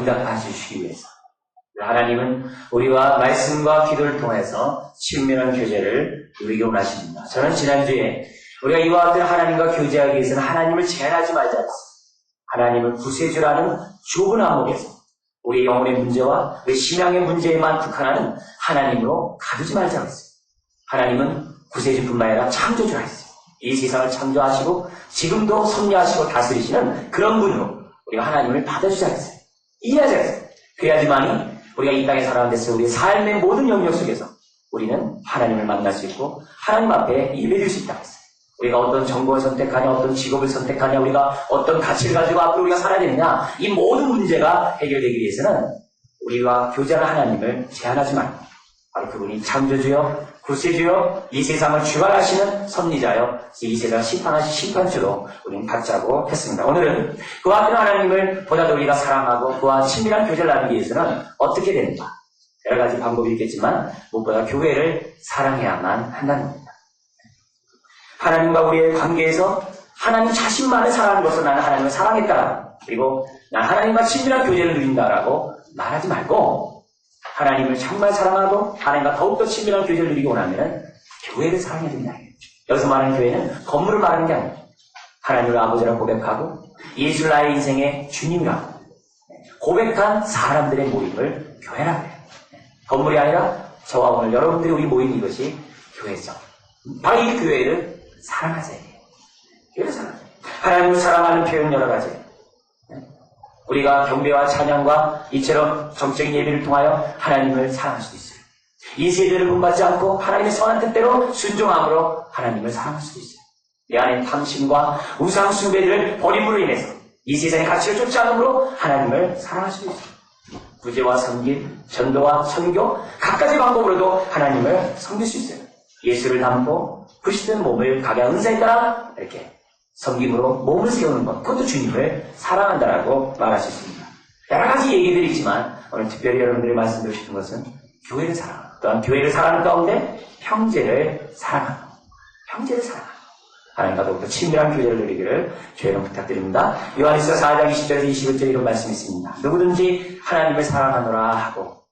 응답해 주시기 위해서 하나님은 우리와 말씀과 기도를 통해서 친밀한 교제를 누리기 원하십니다. 저는 지난주에 우리가 이와 같은 하나님과 교제하기 위해서는 하나님을 제한하지 말자 했습니다. 하나님을 구세주라는 좁은 암흑에서 우리 영혼의 문제와 우리 신앙의 문제에만 국한하는 하나님으로 가두지 말자고 했어요. 하나님은 구세주뿐만 아니라 창조주라 했어요. 이 세상을 창조하시고 지금도 섭리하시고 다스리시는 그런 분으로 우리가 하나님을 받아주자 했어요. 이해하자 했어요. 그래야지만이 우리가 이 땅에 살아가는 데서 우리의 삶의 모든 영역 속에서 우리는 하나님을 만날 수 있고 하나님 앞에 예배드릴 수 있다고 했어요. 우리가 어떤 정보를 선택하냐, 어떤 직업을 선택하냐, 우리가 어떤 가치를 가지고 앞으로 우리가 살아야 되느냐, 이 모든 문제가 해결되기 위해서는 우리와 교제하는 하나님을 제한하지 말고 바로 그분이 창조주요, 구세주요, 이 세상을 주관하시는 섭리자요, 이 세상을 심판하신 심판주로 우리는 받자고 했습니다. 오늘은 그와 같은 하나님을 보다 더 우리가 사랑하고 그와 친밀한 교제를 나누기 위해서는 어떻게 되는가? 여러 가지 방법이 있겠지만 무엇보다 교회를 사랑해야만 한다는 겁니다. 하나님과 우리의 관계에서 하나님 자신만을 사랑하는 것으로 나는 하나님을 사랑했다. 그리고 난 하나님과 친밀한 교제를 누린다라고 말하지 말고 하나님을 정말 사랑하고 하나님과 더욱더 친밀한 교제를 누리기 원하면 교회를 사랑해야 된다. 여기서 말하는 교회는 건물을 말하는 게 아니에요. 하나님을 아버지라고 고백하고 예수를 나의 인생의 주님이라고 고백한 사람들의 모임을 교회라고 해요. 건물이 아니라 저와 오늘 여러분들이 우리 모인 이것이 교회죠. 바로 이 교회를 사랑하세요. 교회를 사랑하세요. 하나님을 사랑하는 표현 여러 가지예요. 우리가 경배와 찬양과 이처럼 정적인 예배를 통하여 하나님을 사랑할 수도 있어요. 이 세대를 본받지 않고 하나님의 선한 뜻대로 순종함으로 하나님을 사랑할 수도 있어요. 내 안에 탐심과 우상 숭배를 버림으로 인해서 이 세상의 가치를 쫓지 않음으로 하나님을 사랑할 수도 있어요. 구제와 섬김, 전도와 선교, 각가지 방법으로도 하나님을 섬길 수 있어요. 예수를 담고 부시던 몸을 각야 은사에 따라 이렇게 섬김으로 몸을 세우는 것, 그것도 주님을 사랑한다라고 말할 수 있습니다. 여러 가지 얘기들이 있지만 오늘 특별히 여러분들이 말씀드리고 싶은 것은 교회를 사랑하는 것, 또한 교회를 사랑하는 가운데 형제를 사랑하는 것, 형제를 사랑하는 것, 하나님과 더욱더 친밀한 교제를 누리기를 주의 이름 부탁드립니다. 요한일서 4장 20절에서 21절에 이런 말씀이 있습니다. 누구든지 하나님을 사랑하노라 하고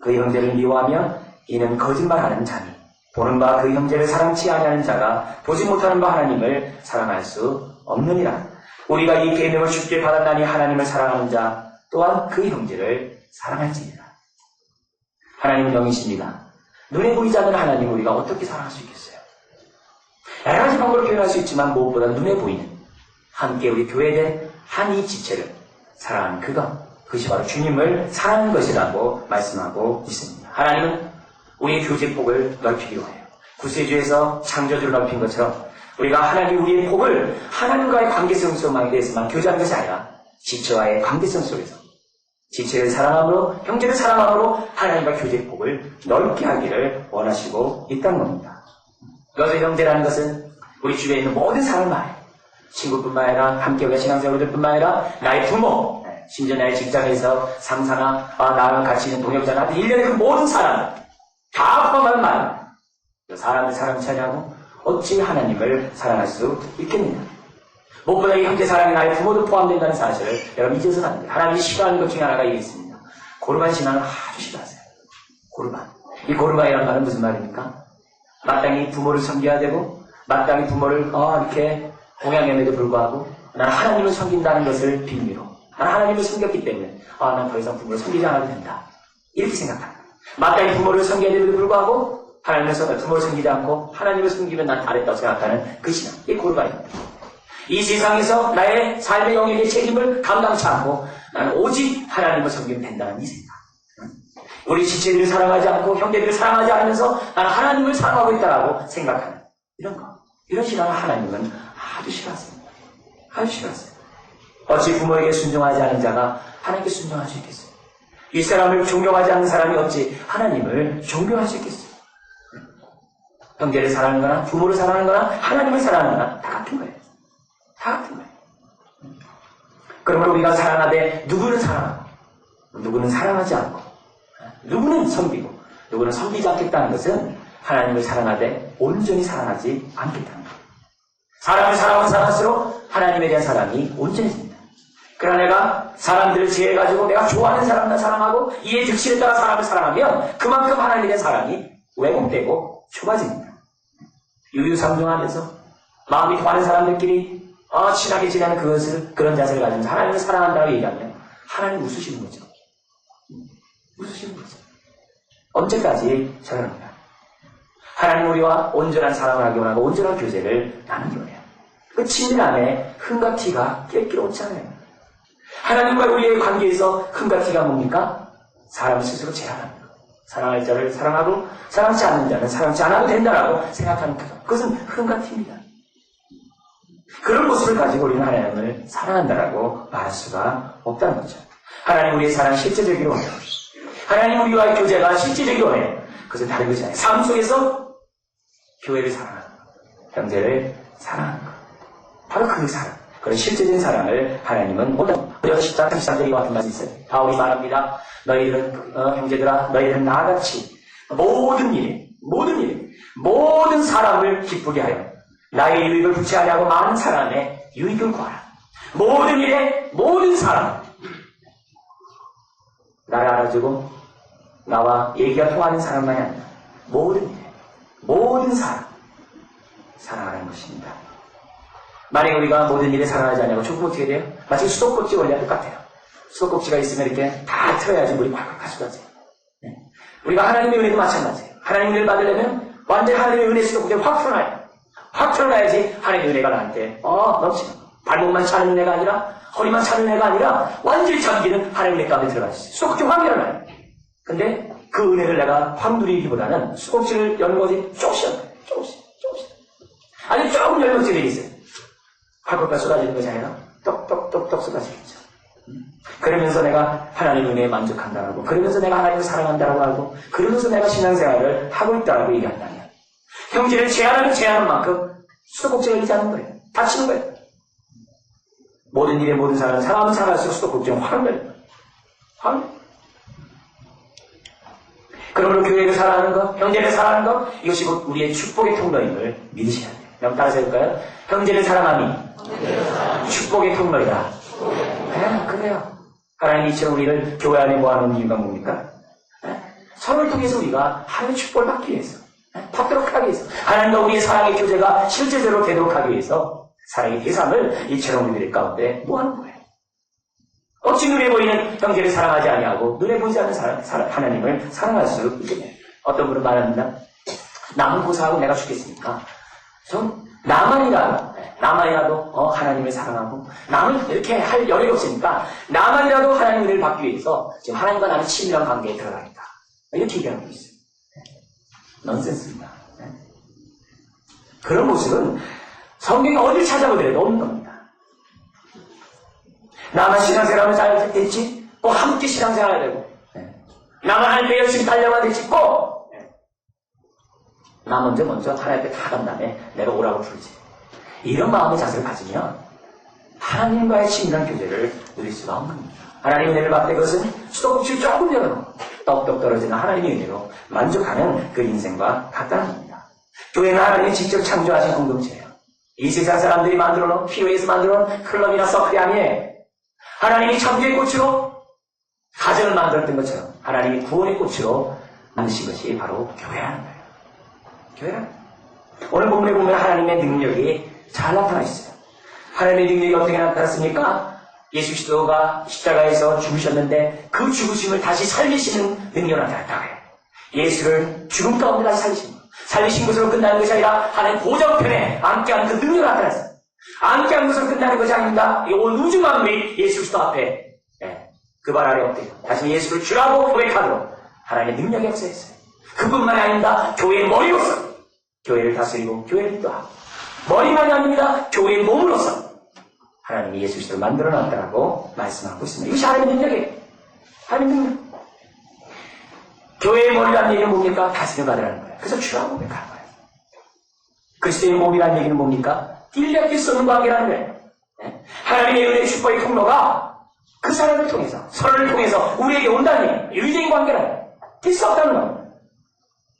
그 형제를 미워하며 이는 거짓말하는 자니 보는 바 그 형제를 사랑치 아니하는 자가 보지 못하는 바 하나님을 사랑할 수 없느니라. 우리가 이 계명을 쉽게 받았나니 하나님을 사랑하는 자 또한 그 형제를 사랑할지니라. 하나님은 영이십니다. 눈에 보이지 않는 하나님을 우리가 어떻게 사랑할 수 있겠어요? 여러 가지 방법으로 표현할 수 있지만 무엇보다 눈에 보이는 함께 우리 교회된 한 이 지체를 사랑하는 그것이 바로 주님을 사랑하는 것이라고 말씀하고 있습니다. 하나님은 우리의 교제폭을 넓히기로 해요. 구세주에서 창조주를 넓힌 것처럼 우리가 하나님 우리의 폭을 하나님과의 관계성 속에 대해서만 교제하는 것이 아니라 지체와의 관계성 속에서 지체를 사랑함으로 형제를 사랑함으로 하나님과 교제폭을 넓게 하기를 원하시고 있다는 겁니다. 여자 형제라는 것은 우리 주변에 있는 모든 사람을 말해요. 친구뿐만 아니라 함께 우리가 신앙생활들뿐만 아니라 나의 부모, 심지어 나의 직장에서 상사나 나랑 같이 있는 동역자나 일련의 그 모든 사람 다 포함한 말. 사람을 사랑치 아니하고 어찌 하나님을 사랑할 수 있겠느냐. 무엇보다 이 형제 사랑이 나의 부모도 포함된다는 사실을 여러분 잊어서는 안 돼요. 하나님이 싫어하는 것 중에 하나가 있습니다. 고르반 신앙을 아주 싫어하세요. 고르반. 이 고르반이라는 말은 무슨 말입니까? 마땅히 부모를 섬겨야 되고 마땅히 부모를 이렇게 공양함에도 불구하고 나는 하나님을 섬긴다는 것을 빌미로 나는 하나님을 섬겼기 때문에 난 더 이상 부모를 섬기지 않아도 된다. 이렇게 생각합니다. 마땅히 부모를 섬겨야 되는데도 불구하고 부모를 섬기지 않고 하나님을 섬기면 난 잘했다고 생각하는 그 신앙. 이게 고르반입니다. 이 세상에서 나의 삶의 영역의 책임을 감당치 않고 나는 오직 하나님을 섬기면 된다는 이 생각. 우리 지체들을 사랑하지 않고 형제들을 사랑하지 않으면서 나는 하나님을 사랑하고 있다라고 생각하는 이런 거. 이런 신앙을 하나님은 아주 싫어하세요. 아주 싫어하세요. 어찌 부모에게 순종하지 않은 자가 하나님께 순종할 수 있겠어요? 윗사람을 존경하지 않는 사람이 어찌 하나님을 존경할 수 있겠어요? 형제를 사랑하는 거나 부모를 사랑하는 거나 하나님을 사랑하는 거나 다 같은 거예요. 다 같은 거예요. 그러므로 우리가 사랑하되 누구는 사랑하고 누구는 사랑하지 않고 누구는 섬기고 누구는 섬기지 않겠다는 것은 하나님을 사랑하되 온전히 사랑하지 않겠다는 거예요. 사람을 사랑하면 사랑할수록 하나님에 대한 사랑이 온전해집니다. 그러나 내가 사람들을 제해가지고 내가 좋아하는 사람만 사랑하고 이에 득실에 따라 사람을 사랑하면 그만큼 하나님에 대한 사랑이 왜곡되고 좁아집니다. 유유상종하면서 마음이 통하는 사람들끼리 친하게 지내는 그런 자세를 가지면서 하나님을 사랑한다고 얘기하면 하나님 웃으시는 거죠. 웃으시는 거죠. 언제까지 저러는가? 하나님 우리와 온전한 사랑을 하기 원하고 온전한 교제를 나누기 원해요. 그 친밀함에 흠과 티가 낄길 없잖아요. 하나님과 우리의 관계에서 흠과 티가 뭡니까? 사람 스스로 제한하는 것. 사랑할 자를 사랑하고 사랑하지 않는 자는 사랑하지 않아도 된다라고 생각하는 것. 그것은 흠과 티입니다. 그런 모습을 가지고 우리는 하나님을 사랑한다라고 말할 수가 없다는 거죠. 하나님 우리의 사랑 실제적이로 원해요. 하나님 우리와의 교제가 실제적이로 원해요. 그것은 다른 것이 아니에요. 삶 속에서 교회를 사랑하는 것, 형제를 사랑하는 것. 바로 그 사랑, 그런 실제적인 사랑을 하나님은 원합니다. 10장 33절이 같은 말씀이 있어요. 바울이 말합니다. 너희들은 형제들아 너희들은 나같이 모든 사람을 기쁘게 하여 나의 유익을 구체하려 하고 많은 사람의 유익을 구하라. 모든 일에 모든 사람 나를 알아주고 나와 얘기가 통하는 사람만이 아니라 모든 일에 모든 사람 사랑하는 것입니다. 만약에 우리가 모든 일에 사랑하지 않냐고 조금 어떻게 돼요? 마치 수도꼭지 원리와 똑같아요. 수도꼭지가 있으면 이렇게 다 틀어야지 물이 콸콸 가져가죠. 우리가 하나님의 은혜도 마찬가지예요. 하나님의 은혜를 받으려면 완전히 하나님의 은혜 수도꼭지를 확 풀어놔요. 확 풀어놔야지 하나님의 은혜가 나한테 넘치는 거예요. 발목만 차는 은혜가 아니라 허리만 차는 은혜가 아니라 완전히 잠기는 하나님의 은혜 가운데 들어가 있어요. 수도꼭지 확 열어놔요. 근데 그 은혜를 내가 확 누리기보다는 수도꼭지를 여는 것이 조금씩 아니 조금 열면 어떻게 되겠어요? 콸콸 쏟아지는 것이 아니라 똑똑똑똑 쏟아지겠죠. 그러면서 내가 하나님의 은혜에 만족한다라고, 그러면서 내가 하나님을 사랑한다라고 하고, 그러면서 내가 신앙생활을 하고 있다라고 얘기한다면 형제를 제한하는 만큼 수도꼭지가 열리지 않는 거예요. 다치는 거예요. 모든 일에 모든 사람은 사람은 살아갈수록 수도꼭지는 화는 거예요. 그러므로 교회를 사랑하는 것, 형제를 사랑하는 것, 이것이 곧 우리의 축복의 통로임을 믿으셔야 돼요. 여러분 따라서 해볼까요? 형제를 사랑함이 축복의 통로이다. 네, 그래요. 하나님이 이처럼 우리를 교회 안에 모아놓은 이유가 뭡니까? 네? 서로를 통해서 우리가 하나님의 축복을 받기 위해서, 받도록 하기 위해서, 하나님과 우리의 사랑의 교제가 실제적으로 되도록 하기 위해서 사랑의 대상을 이처럼 우리들 가운데 모아놓은 거예요. 어찌 눈에 보이는 형제를 사랑하지 아니하고 눈에 보이지 않는 하나님을 사랑할 수 있겠냐. 어떤 분은 말합니다. 남은 고사하고 내가 죽겠습니까? 전 나만이라도 하나님을 사랑하고 남은 이렇게 할 여력이 없으니까 나만이라도 하나님의 은혜를 받기 위해서 지금 하나님과 나는 친밀한 관계에 들어가겠다. 이렇게 얘기하고 있어요. 넌센스입니다. 그런 모습은 성경이 어딜 찾아보더라도 없는 겁니다. 나만 신앙생활을 잘 됐지? 꼭 함께 신앙생활을 해야 되고 나만 하나님께 열심히 달려가야 되지? 꼭! 나 먼저 하나님께 다 간 다음에 내가 오라고 부르지. 이런 마음의 자세를 가지면 하나님과의 친밀한 교제를 누릴 수가 없는 겁니다. 하나님의 은혜를 받을 때 그것은 수도꼭지를 조금 열어놓고 떡떡 떨어지는 하나님의 은혜로 만족하는 그 인생과 같다는 겁니다. 교회는 하나님이 직접 창조하신 공동체예요. 이 세상 사람들이 만들어놓은 피오에서 만들어놓은 클럽이나 서클이 아니에요. 하나님이 창조의 꽃으로 가정을 만들었던 것처럼 하나님이 구원의 꽃으로 만드신 것이 바로 교회라는 거예요. 교회라는 거예요. 오늘 본문에 보면 하나님의 능력이 잘 나타나 있어요. 하나님의 능력이 어떻게 나타났습니까? 예수 그리스도가 십자가에서 죽으셨는데 그 죽으심을 다시 살리시는 능력이 나타났다고 해요. 예수를 죽음 가운데 다시 살리신 것. 살리신 것으로 끝나는 것이 아니라 하나님 보좌편에 앉게 하는 그 능력이 나타났어요. 앉게 하는 것으로 끝나는 것이 아닙니다. 온 우주 만물이 예수 그리스도 앞에 그 발 아래 엎드려 다시 예수를 주라고 고백하도록 하나님의 능력이 역사했어요. 그뿐만이 아닙니다. 교회의 머리로서 교회를 다스리고 교회를 인도하고 머리만이 아닙니다. 교회의 몸으로서 하나님이 예수 그리스도를 만들어놨다고 말씀하고 있습니다. 이것이 하나님의 능력이에요. 하나님의 능력. 교회의 머리라는 얘기는 뭡니까? 다스림 받으라는 거예요. 그래서 주라고 고백하는 거예요. 그리스도의 몸이라는 얘기는 뭡니까? 뛸려낄 수 없는 관계라는 거예요. 하나님의 은혜의 축복의 통로가 그 사람을 통해서, 서로를 통해서 우리에게 온다는 얘기예요. 유의적인 관계라는 거예요. 뛸 수 없다는 거예요.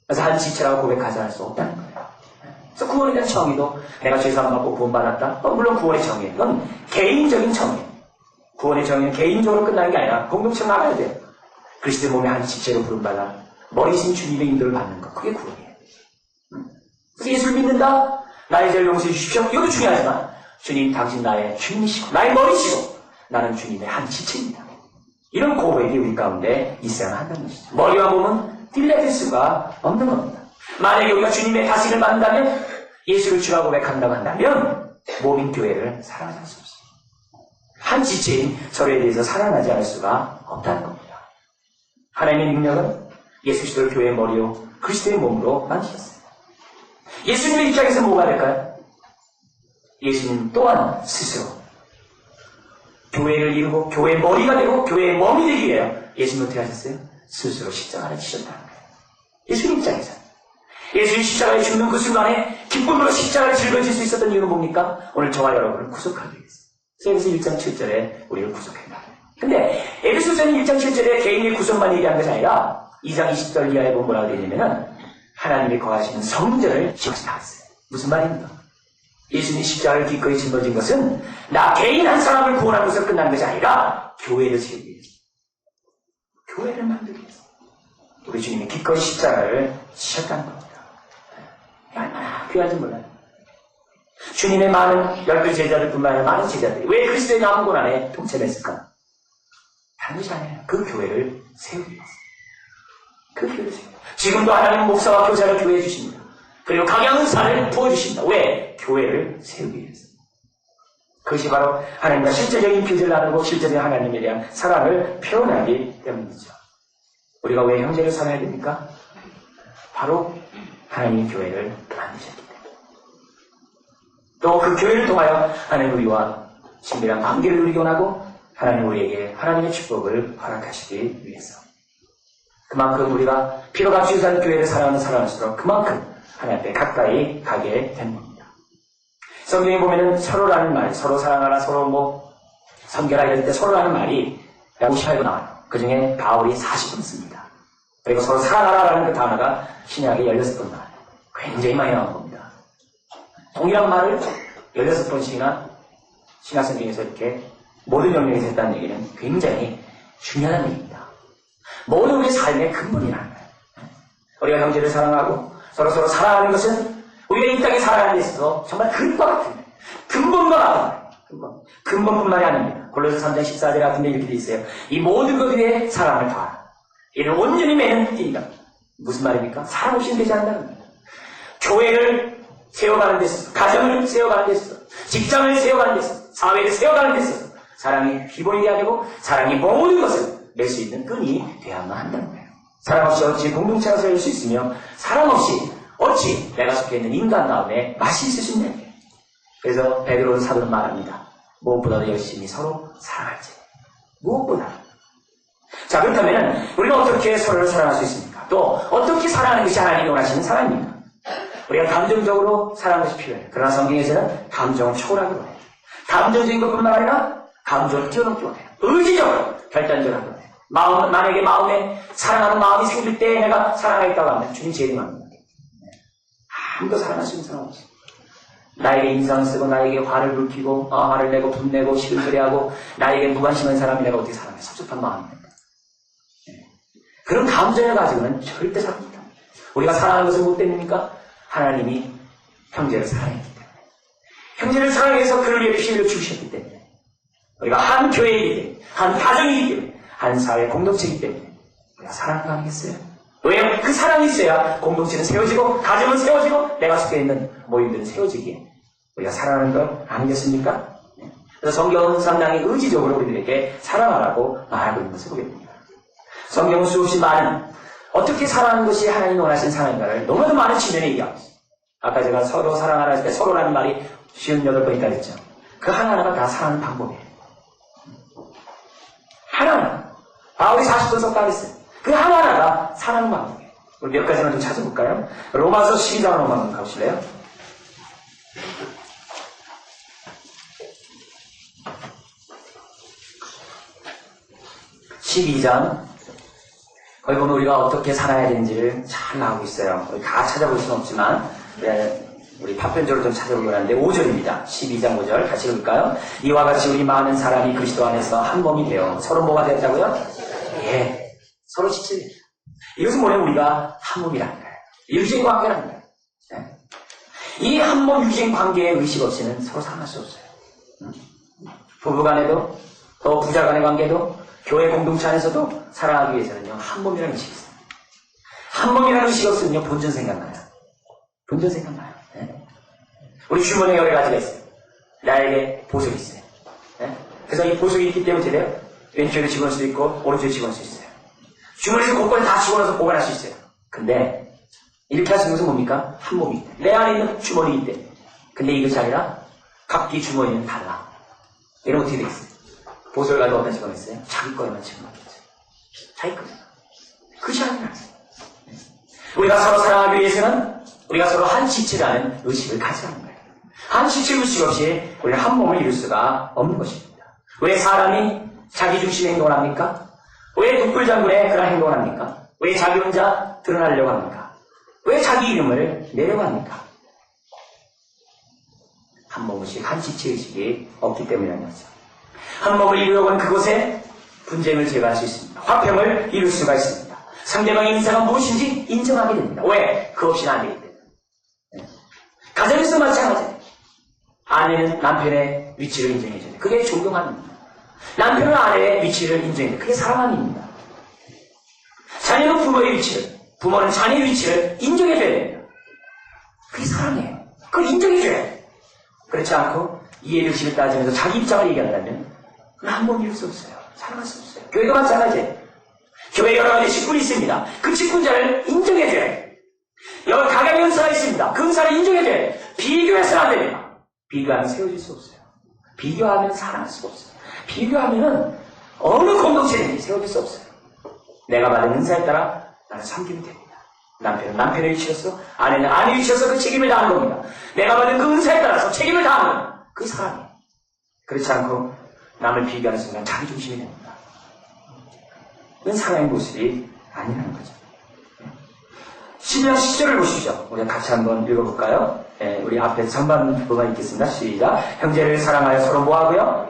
그래서 한 지체라고 고백하지 않을 수 없다는 거예요. 그래서 구원에 대한 정의도 내가 죄사함 받고 구원받았다. 물론 구원의 정의, 이건 개인적인 정의. 구원의 정의는 개인적으로 끝나는 게 아니라 공동체로 나가야 돼요. 그리스도의 몸의 한 지체로 부름받아 머리신 주님의 인도를 받는 것. 그게 구원이에요. 그래서 예수를 믿는다? 나의 죄를 용서해 주십시오. 이것도 중요하지만 주님 당신 나의 주님이시고 나의 머리시고 나는 주님의 한 지체입니다. 이런 고백이 우리 가운데 있어야 한다는 것이죠. 머리와 몸은 뗄래질 수가 없는 겁니다. 만약에 우리가 주님의 다스림을 받는다면 예수를 주라고 고백한다고 한다면 몸인 교회를 사랑하지 수 없습니다. 한 지체인 저에 대해서 사랑하지 않을 수가 없다는 겁니다. 하나님의 능력은 예수 그리스도를 교회의 머리요 그리스도의 몸으로 만드셨어요. 예수님의 입장에서 뭐가 될까요? 예수님 또한 스스로 교회를 이루고 교회의 머리가 되고 교회의 몸이 되기 위해 예수님 어떻게 하셨어요? 스스로 십자가를 지셨다는 거예요. 예수님 입장에서 예수님 십자가에 죽는 그 순간에 기쁨으로 십자가를 짊어질 수 있었던 이유는 뭡니까? 오늘 저와 여러분을 구속하기 위해서. 에베소 1장 7절에 우리를 구속했다. 근데 에베소서는 1장 7절에 개인의 구속만 얘기한 것이 아니라 2장 20절 이하에 보면 뭐라고 되냐면은 하나님이 거하시는 성전을 지었어요. 무슨 말입니까? 예수님이 십자가를 기꺼이 짊어진 것은 나 개인 한 사람을 구원하는 것으로 끝난 것이 아니라 교회를 세우기 위해서. 교회를 만들기 위해서. 우리 주님이 기꺼이 십자가를 지셨다는 겁니다. 얼마나 귀한지 몰라요. 주님의 많은 12 제자들뿐만 아니라 많은 제자들이 왜 그리스도의 남은 고난에 동참했을까? 다른 것이 아니에요. 그 교회를 세우기 위해서. 그 교회를 세우기 위해서. 지금도 하나님은 목사와 교사를 교회해 주십니다. 그리고 각양 은사를 부어주십니다. 왜? 교회를 세우기 위해서. 그것이 바로 하나님과 실제적인 교제를 나누고 실제적인 하나님에 대한 사랑을 표현하기 때문이죠. 우리가 왜 형제를 사랑해야 됩니까? 바로 하나님이 교회를 만드셨기 때문에. 또 그 교회를 통하여 하나님 우리와 친밀한 관계를 누리기 원하고 하나님 우리에게 하나님의 축복을 허락하시기 위해서. 그만큼 우리가 피로 감추기 산 교회를 사랑하는 사람일수록 그만큼 하나님 앞에 가까이 가게 되는 겁니다. 성경에 보면은 서로라는 말, 서로 사랑하라, 서로 섬겨라 이럴 때 서로라는 말이 58번 나와요. 그 중에 바울이 40번 씁니다. 그리고 서로 사랑하라라는 그 단어가 신약에 16번 나와요. 굉장히 많이 나온 겁니다. 동일한 말을 16번씩이나 신약 성경에서 이렇게 모든 영역에서 했다는 얘기는 굉장히 중요한 얘기입니다. 모든 우리의 삶의 근본이라는 거예요. 우리가 형제를 사랑하고 서로 사랑하는 것은 우리가 이 땅에 살아가는 데 있어서 정말 근과 같은 거예요. 근본과 같은 거예요. 근본뿐만이 아닙니다. 골로새 3장 14절 같은 데 이렇게 돼 있어요. 이 모든 것 위에 사랑을 더하라. 이는 온전히 매는 띠이다. 무슨 말입니까? 사랑 없이는 되지 않는다는 겁니다. 교회를 세워가는 데 있어서, 가정을 세워가는 데 있어서, 직장을 세워가는 데 있어서, 사회를 세워가는 데 있어서 사랑이 기본이어야 되고 사랑이 모든 것을 낼 수 있는 끈이 되어야만 한다는 거예요. 사랑 없이 어찌 공동체가 세울 수 있으며 사랑 없이 어찌 내가 속해 있는 인간 가운데 맛이 있을 수 있냐. 그래서 베드로 사도는 말합니다. 무엇보다도 열심히 서로 사랑할지. 무엇보다. 자, 그렇다면 우리가 어떻게 서로를 사랑할 수 있습니까? 또 어떻게 사랑하는 것이 하나님이 원하시는 사랑입니까? 우리가 감정적으로 사랑하는 것이 필요해요. 그러나 성경에서는 감정을 초월하기로 해요. 감정적인 것뿐만 아니라 감정을 뛰어넘기로 해요. 의지적으로 결단적으로 하기로 해요. 만약에 마음에 사랑하는 마음이 생길 때 내가 사랑하겠다고 하면 주님 제일입니다. 아무도 사랑할 수 있는 사람 없어요. 나에게 인상 쓰고 나에게 화를 불키고 화를 내고 분내고 시끌거리하고 나에게 무관심한 사람이 내가 어떻게 사랑해? 섭섭한 마음입니다. 그런 감정을 가지고는 절대 사랑하지 못합니다. 우리가 사랑하는 것은 못 됩니까? 하나님이 형제를 사랑했기 때문에. 형제를 사랑해서 그를 위해 피를 주셨기 때문에. 우리가 한 교회이기 때문에, 한 가정이기 때문에, 한 사회 공동체이기 때문에 우리가 사랑을 가능했어요. 왜요? 그 사랑이 있어야 공동체는 세워지고 가정은 세워지고 내가 속해 있는 모임들은 세워지기에 우리가 사랑하는 것 아니겠습니까? 그래서 성경은 상당히 의지적으로 우리들에게 사랑하라고 말하고 있는 것을 보게 됩니다. 성경은 수없이 많은 어떻게 사랑하는 것이 하나님이 원하시는 사랑인가를 너무나도 많은 측면에 얘기하고 있어요. 아까 제가 서로 사랑하라 할 때 서로라는 말이 58번 있다 했죠. 그 하나하나가 다 사랑하는 방법이에요. 하나하나. 바울이 40번 썼다고 했어요. 그 하나하나가 사랑하는 방법이에요. 우리 몇 가지만 좀 찾아볼까요? 로마서 12장으로 한번 가보실래요? 거기 보면 우리가 어떻게 살아야 되는지를 잘 나오고 있어요. 우리 다 찾아볼 수는 없지만 우리 파편적으로 좀 찾아보려고 하는데 5절입니다. 12장 5절 같이 읽을까요? 이와 같이 우리 많은 사람이 그리스도 안에서 한 몸이 되어 서로 뭐가 되었다고요? 예, 서로 지치게. 이것은 뭐냐면 우리가 한 몸이라는 거예요. 유기적 관계라는 거예요. 네. 이 한 몸 유기적 관계의 의식 없이는 서로 살아갈 수 없어요. 부부 간에도 또 부자 간의 관계도 교회 공동체 안에서도 살아가기 위해서는요 한 몸이라는 의식이 있어요. 한 몸이라는 의식이 없으면요 본전 생각나요. 본전 생각나요. 네. 우리 주머니에 여러 가지가 있어요. 나에게 보석이 있어요. 네. 그래서 이 보석이 있기 때문에 어떻게 돼요? 왼쪽에 집어넣을 수 있고 오른쪽에 집어넣을 수 있어요. 주머니에서 곳곳에 다 집어넣어서 보관할 수 있어요. 근데 이렇게 할 수 있는 것은 뭡니까? 한 몸이 있대. 내 안에 있는 주머니이기 때문에. 근데 이것이 아니라 각기 주머니는 달라. 이러면 어떻게 되겠어요? 보석을 가지고 어디다 집어넣었어요? 자기 거에만 집어넣겠죠. 자기 거에. 그것이 아니라. 우리가 서로 사랑하기 위해서는 우리가 서로 한 지체라는 의식을 가져야 하는 거예요. 한 지체 의식 없이 우리는 한 몸을 이룰 수가 없는 것입니다. 왜 사람이 자기 중심의 행동을 합니까? 왜 독불장군의 그런 행동을 합니까? 왜 자기 혼자 드러나려고 합니까? 왜 자기 이름을 내려고 합니까? 한 몸의식, 한 지체의식이 없기 때문이라는 거죠. 한 몸을 이루려고 하는 그곳에 분쟁을 제거할 수 있습니다. 화평을 이룰 수가 있습니다. 상대방의 인사가 무엇인지 인정하게 됩니다. 왜? 그 없이는 안 되기 때문에. 가정에서 마찬가지예요. 아내는 남편의 위치를 인정해줘야 돼요. 그게 존경함입니다. 남편은 아내의 위치를 인정해야 돼요. 그게 사랑함입니다. 자녀는 부모의 위치를, 부모는 자녀의 위치를 인정해줘야 됩니다. 그게 사랑이에요. 그걸 인정해줘야 돼요. 그렇지 않고 이해의식을 따지면서 자기 입장을 얘기한다면 그건 한 몸 이룰 수 없어요. 살아갈 수 없어요. 교회도 마찬가지예요. 교회에 여러 가지 직분이 있습니다. 그 직분자를 인정해줘야 돼요. 여러 각양의 은사가 있습니다. 그 은사를 인정해줘야 돼요. 비교해서는 안 됩니다. 비교하면 세워질 수 없어요. 비교하면 살아날 수가 없어요. 비교하면은 어느 공동체든지 세워질 수 없어요. 내가 받은 은사에 따라 나는 섬기면 됩니다. 남편은 남편의 위치였어, 아내는 아내의 위치였어 그 책임을 다하는 겁니다. 내가 받은 그 은사에 따라서 책임을 다하는 겁니다. 그게 사랑이에요. 그렇지 않고 남을 비교하는 순간 자기 중심이 됩니다. 그건 사랑의 모습이 아니라는 거죠. 신약 10절을 보시죠. 우리 같이 한번 읽어볼까요? 우리 앞에 전반 부분만 읽겠습니다. 시작. 형제를 사랑하여 서로 뭐하고요?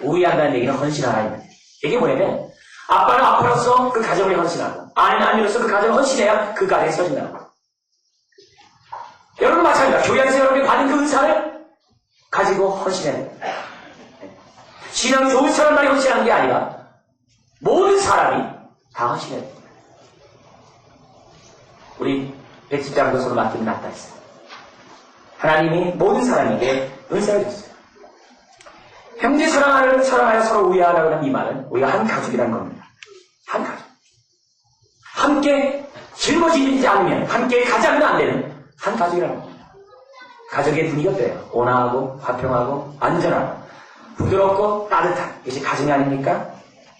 우애한다는 얘기는 헌신하라. 이게 뭐냐면 아빠는 아빠로서 그 가정을 헌신하고 아내는 아내로서 그 가정을 헌신해야 그 가정이 서진다는 거예요. 여러분 마찬가지입니다. 교회 안에서 여러분이 받은 그 은사를 가지고 헌신해야 됩니다. 신앙이 좋은 사람만이 헌신하는 게 아니라 모든 사람이 다 헌신해야 됩니다. 우리 110장도 서로 맡기면 낫다 했어요. 하나님이 모든 사람에게 은사를 줬어요. 형제 사랑하여 서로 우애하라고 하는 이 말은 우리가 한 가족이라는 겁니다. 한 가족. 함께 짊어지지 않으면, 함께 가지 않으면 안 되는 한 가족이라는 겁니다. 가족의 분위기가 어때요? 온화하고, 화평하고, 안전하고, 부드럽고, 따뜻한. 이것이 가정이 아닙니까?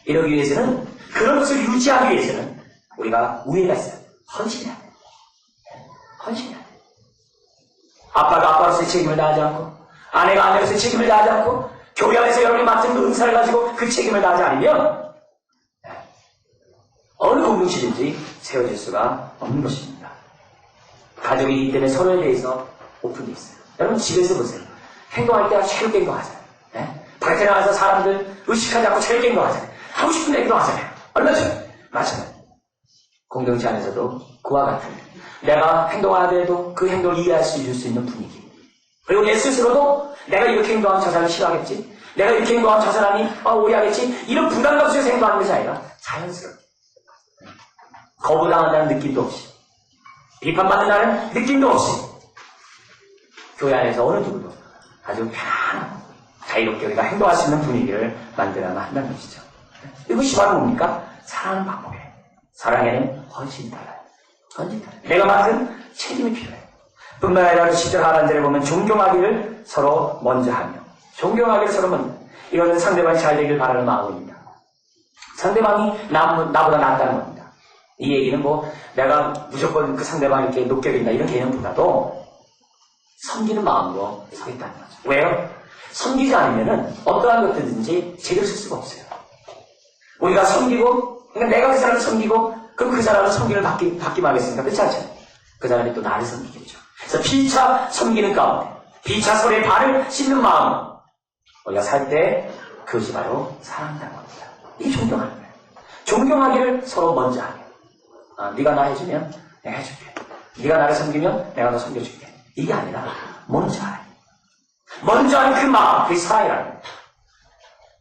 이러기 위해서는, 그런 것을 유지하기 위해서는 우리가 우애가 있어요. 헌신해야 돼요. 헌신해야 돼요. 아빠가 아빠로서의 책임을 다하지 않고, 아내가 아내로서의 책임을 다하지 않고, 교회 안에서 여러분이 맡은 그 은사를 가지고 그 책임을 다하지 않으면 어느 공동체든지 세워질 수가 없는 것입니다. 가족이기 때문에 서로에 대해서 오픈되어 있어요. 여러분 집에서 보세요. 행동할 때가 자유롭게 행동하잖아요. 밖에 나가서 사람들 의식하지 않고 자유롭게 행동하잖아요. 하고 싶은 데 행동하잖아요. 얼마 전에 마찬가지. 공동체 안에서도 그와 같은 내가 행동하더라도 그 행동을 이해할 수 있는 분위기. 그리고 내 스스로도 내가 이렇게 행동하면 저 사람이 싫어하겠지? 내가 이렇게 행동하면 저 사람이 오해하겠지? 이런 부담감 속에서 행동하는 것이 아니라 자연스럽게. 거부당한다는 느낌도 없이, 비판받는다는 느낌도 없이, 교회 안에서 어느 누구도 아주 편안하고 자유롭게 우리가 행동할 수 있는 분위기를 만들어야만 한다는 것이죠. 이것이 바로 뭡니까? 사랑하는 방법이에요. 사랑에는 헌신이 달라요. 헌신이 달라요. 내가 맡은 책임이 필요해요. 뿐만 아니라 10절 하반절에 보면 존경하기를 서로 먼저 하며, 존경하기를 서로 먼저. 이거는 상대방이 잘 되길 바라는 마음입니다. 상대방이 나보다 낫다는 겁니다. 이 얘기는 내가 무조건 그 상대방이 이렇게 높게 된다 이런 개념보다도 섬기는 마음으로 서겠다는 거죠. 왜요? 섬기지 않으면은 어떠한 것들든지 제대로 쓸 수가 없어요. 우리가 섬기고, 그러니까 내가 그 사람을 섬기고, 그럼 그 사람은 섬기를 받기만 하겠습니까? 그렇지 않잖아요. 그 사람이 또 나를 섬기겠죠. 그래서 피차 섬기는 가운데, 피차 서로의 발을 씻는 마음, 우리가 살 때 그것이 바로 사랑한다는 겁니다. 이게 존경하는 거예요. 존경하기를 서로 먼저 하게. 네가 나 해주면 내가 해줄게. 네가 나를 섬기면 내가 너 섬겨줄게. 이게 아니라 먼저 하래. 먼저 하는 그 마음, 그게 사랑이라는 거예요.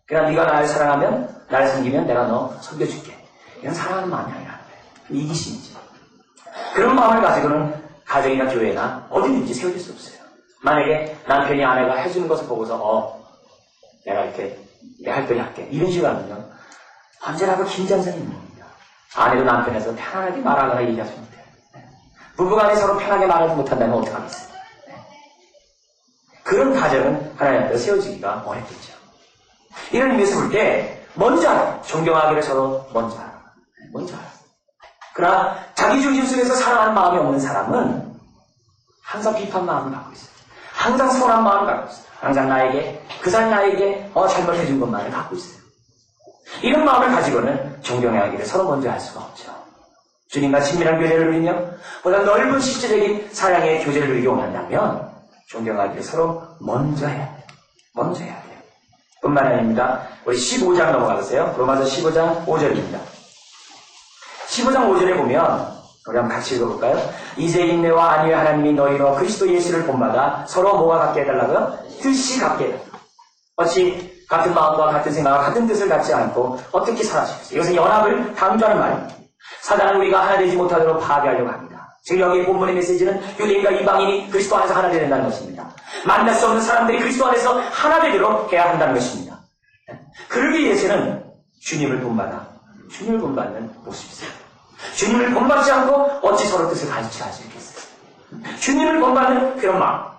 그러나 네가 나를 사랑하면, 나를 섬기면 내가 너 섬겨줄게. 이건 사랑하는 마음이 아니라는 거예요. 이기심이죠. 그런 마음을 가지고는 가정이나 교회나 어디든지 세워질 수 없어요. 만약에 남편이 아내가 해주는 것을 보고서 내가 이렇게 내 할 거니 할게. 이런 식으로 하면요. 언제나 그 긴장성이 있는 겁니다. 아내도 남편에서 편안하게 말하거나 얘기하지 못해요. 부부간에 서로 편하게 말하지 못한다면 어떡하겠어요. 그런 가정은 하나님 앞에 세워지기가 어렵겠죠. 이런 의미에서 볼 때 먼저 하라. 존경하기를 서로 먼저 하라. 먼저 하라. 그러나 자기 중심 속에서 사랑하는 마음이 없는 사람은 항상 비판 마음을 갖고 있어요. 항상 서운한 마음을 갖고 있어요. 항상 나에게, 그 사람이 나에게 잘못해준 것만을 갖고 있어요. 이런 마음을 가지고는 존경하기를 서로 먼저 할 수가 없죠. 주님과 친밀한 교제를 누리며 보다 넓은 실질적인 사랑의 교제를 누리기 원한다면 존경하기를 서로 먼저 해야 돼요. 먼저 해야 돼요. 뿐만 아닙니다. 우리 15장 넘어가보세요. 로마서 15장 5절입니다. 15장 5절에 보면 우리 한번 같이 읽어볼까요? 이제 인내와 안위의 하나님이 너희로 그리스도 예수를 본받아 서로 뭐가 갖게 해달라고요? 뜻이 갖게 해달라고. 어찌 같은 마음과 같은 생각과 같은 뜻을 갖지 않고 어떻게 살아주겠어요? 이것은 연합을 강조하는 말입니다. 사단은 우리가 하나 되지 못하도록 파괴하려고 합니다. 지금 여기 본문의 메시지는 유대인과 이방인이 그리스도 안에서 하나 되야 된다는 것입니다. 만날 수 없는 사람들이 그리스도 안에서 하나 되도록 해야 한다는 것입니다. 그러기 위해서는 주님을 본받아 주님을 본받는 모습이세요. 주님을 본받지 않고 어찌 서로 뜻을 가르쳐 할 수 있겠어요? 주님을 본받는 그런 마음.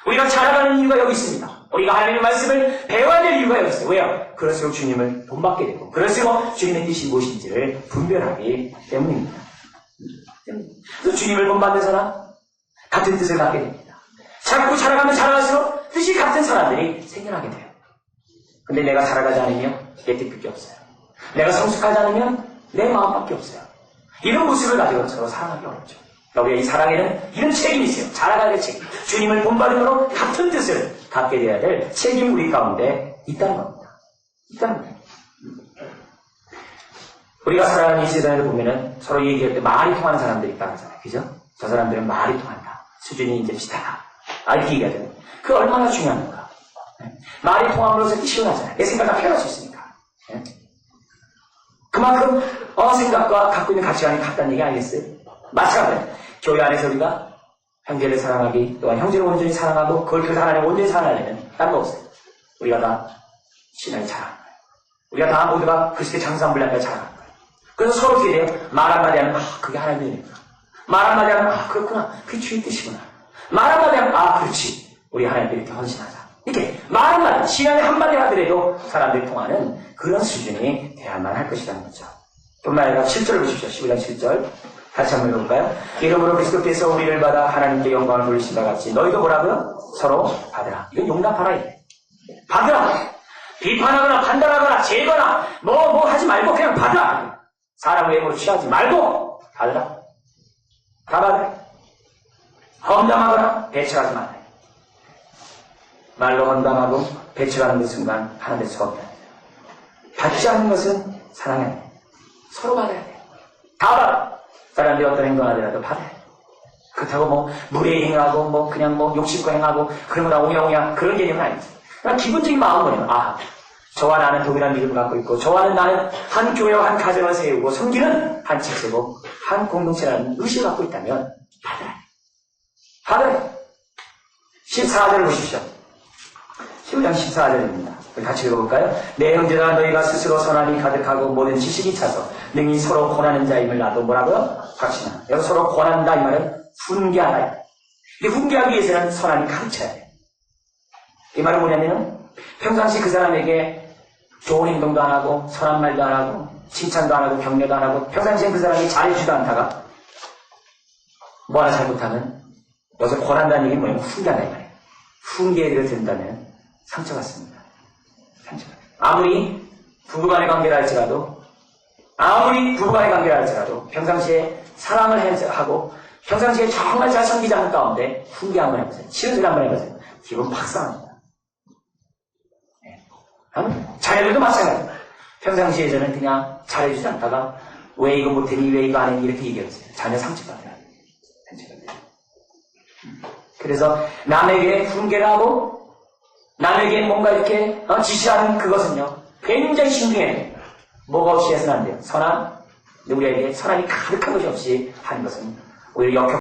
우리가 자라가는 이유가 여기 있습니다. 우리가 하나님의 말씀을 배워야 될 이유가 여기 있어요. 왜요? 그럴수록 주님을 본받게 되고 그럴수록 주님의 뜻이 무엇인지를 분별하기 때문입니다. 그래서 주님을 본받는 사람, 같은 뜻을 갖게 됩니다. 자꾸 자라가면 자라갈수록 뜻이 같은 사람들이 생겨나게 돼요. 근데 내가 자라가지 않으면 내 뜻밖에 없어요. 내가 성숙하지 않으면 내 마음밖에 없어요. 이런 모습을 가지고 서로 사랑하기 어렵죠. 우리가 이 사랑에는 이런 책임이 있어요. 자라가야 될 책임. 주님을 본받음으로 같은 뜻을 갖게 되어야 될 책임이 우리 가운데 있다는 겁니다. 있다는 거예요. 우리가 살아가는 이 세상을 보면은 서로 얘기할 때 말이 통하는 사람들이 있다고 하잖아요. 그죠? 저 사람들은 말이 통한다. 수준이 이제 비슷하다. 이렇게 얘기하잖아요. 그 얼마나 중요한가. 말이 통함으로써 이렇게 시원하잖아요. 내 생각을 표현할 수 있으니까. 그만큼 생각과 갖고 있는 가치관이 같다는 얘기 아니겠어요? 마찬가지로 교회 안에서 우리가 형제를 사랑하기 또한 형제를 온전히 사랑하고 그걸 통해서 하나님 온전히 사랑하려면 다른 거 없어요. 우리가 다 신앙이 자라는 거예요. 우리가 다 모두가 그리스도의 장사분량까지 자라는 거예요. 그래서 서로 어떻게 돼요? 말 한마디 하면 그게 하나님의 은혜구나. 말 한마디 하면 그렇구나. 그게 주의 뜻이구나. 말 한마디 하면 그렇지. 우리 하나님께 이렇게 헌신하자. 이렇게 말 한마디, 신앙의 한마디 하더라도 사람들이 통하는 그런 수준이 돼야만 할 것이라는 거죠. 뿐만 아니라 7절을 보십시오. 15장 7절. 같이 한번 읽어볼까요? 이름으로 그리스도께서 우리를 받아 하나님께 영광을 돌리신 것 같이 너희도 뭐라고요? 서로 받으라. 이건 용납하라. 받으라. 비판하거나 판단하거나 제거나 뭐 하지 말고 그냥 받으라. 사람 외모로 취하지 말고 받으라. 다 받으라. 험담하거나 배척하지 말아요. 말로 험담하고 배척하는 그 순간 하나 될 수가 없다. 받지 않는 것은 사랑이 아니에요. 서로 받아야 돼요. 다 받아. 사람들이 어떤 행동하더라도 받아야 돼요. 그렇다고 무례행하고 그냥 욕심껏 행하고 그러면 나 오냐오냐 그런 개념은 아니죠. 그냥 기본적인 마음은 뭐예요? 저와 나는 동일한 믿음을 갖고 있고 저와는 나는 한 교회와 한 가정을 세우고 섬기는 한 체제고 한 공동체라는 의식을 갖고 있다면 받아야 돼요. 받아야 돼요. 14절을 보십시오. 15장 14절입니다. 우리 같이 읽어볼까요? 내 형제들아 너희가 스스로 선함이 가득하고 모든 지식이 차서 능히 서로 권하는 자임을 나도 뭐라고요? 확신하라. 여기서 서로 권한다 이 말은 훈계하다. 이 훈계하기 위해서는 선함이 가득 차야 돼요. 이 말은 뭐냐면은 평상시 그 사람에게 좋은 행동도 안 하고 선한 말도 안 하고 칭찬도 안 하고 격려도 안 하고 평상시엔 그 사람이 잘해주지도 않다가 뭐 하나 잘못하면 여기서 권한다는 얘기는 뭐냐면 훈계한다 이 말이에요. 훈계를 듣는다면 상처받습니다. 상처. 아무리 부부간의 관계를 할지라도 평상시에 사랑을 하고 평상시에 정말 잘 섬기지 않는 가운데 훈계 한번 해보세요. 싫은 소리 한번 해보세요. 기분 팍 상합니다. 자녀들도 마찬가지입니다. 평상시에 저는 그냥 잘해주지 않다가 왜 이거 못했니, 왜 이거 안 했니 이렇게 얘기해보세요. 자녀 상처받아요. 그래서 남에게 훈계를 하고 남에게 뭔가 이렇게 지시하는 그것은요 굉장히 신중해요. 뭐가 없이 해서는 안 돼요. 선한, 우리에게 선함이 가득한 것이 없이 하는 것은 오히려 역효